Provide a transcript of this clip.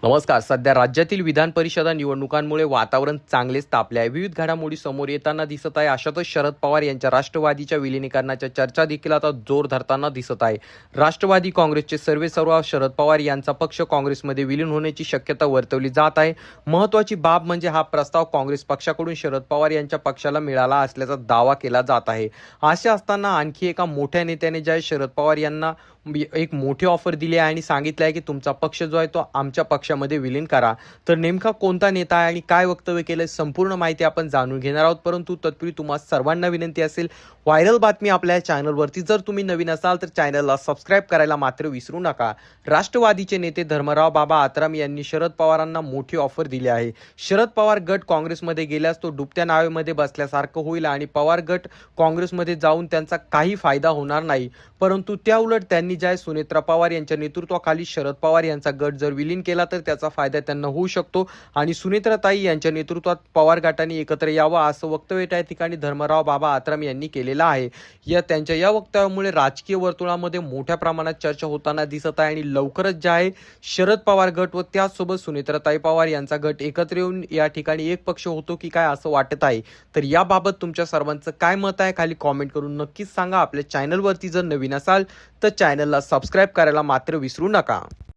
नमस्कार. सध्या राज्यातील विधान परिषदा निवडणुकांमुळे वातावरण चांगलेच तापले आहे. विविध घडामोडी समोर येताना दिसत आहे. अशातच शरद पवार यांच्या राष्ट्रवादीच्या विलिनीकरणाच्या चर्चा देखील आता जोर धरताना दिसत आहे. राष्ट्रवादी काँग्रेसचे सर्वेसर्वा शरद पवार यांचा पक्ष काँग्रेसमध्ये विलीन होण्याची शक्यता वर्तवली जात आहे. महत्त्वाची बाब म्हणजे हा प्रस्ताव काँग्रेस पक्षाकडून शरद पवार यांच्या पक्षाला मिळाला असल्याचा दावा केला जात आहे. असे असताना आणखी एका मोठ्या नेत्याने जे शरद पवार यांना एक मोठी ऑफर दिली आहे आणि सांगितलं आहे की तुमचा पक्ष जो आहे तो आमच्या पक्षामध्ये विलीन करा. तर नेमका कोणता नेता आहे आणि काय वक्तव्य केलं संपूर्ण माहिती आपण जाणून घेणार आहोत. परंतु तत्पूर्वी तुम्हा सर्वांना विनंती असेल, व्हायरल बातमी आपल्या चॅनलवरती जर तुम्ही नवीन असाल तर चॅनलला सबस्क्राईब करायला मात्र विसरू नका. राष्ट्रवादीचे नेते धर्मराव बाबा आत्राम यांनी शरद पवारांना मोठी ऑफर दिली आहे. शरद पवार गट काँग्रेसमध्ये गेल्यास तो डुबत्या नावेमध्ये बसल्यासारखं होईल आणि पवार गट काँग्रेसमध्ये जाऊन त्यांचा काही फायदा होणार नाही. परंतु त्याउलट त्यांनी ज्या सुनेत्रा पवार यांच्या नेतृत्वाखाली शरद पवार यांचा गट जर विलीन केला तर त्याचा फायदा त्यांना होऊ शकतो आणि सुनेत्राताई यांच्या नेतृत्वात पवार गटाने एकत्र यावं असं वक्तव्य त्या ठिकाणी धर्मराव बाबा आत्राम यांनी केलेलं आहे. त्यांच्या या वक्तव्यामुळे राजकीय वर्तुळामध्ये मोठ्या प्रमाणात चर्चा होताना दिसत आहे आणि लवकरच जे आहे शरद पवार गट व त्याचसोबत सुनेत्राताई पवार यांचा गट एकत्र येऊन या ठिकाणी एक पक्ष होतो की काय असं वाटत आहे. तर याबाबत तुमच्या सर्वांचं काय मत आहे खाली कॉमेंट करून नक्कीच सांगा. आपल्या चॅनलवरती जर नवीन असाल तर चॅनलला सबस्क्राईब करायला मात्र विसरू नका.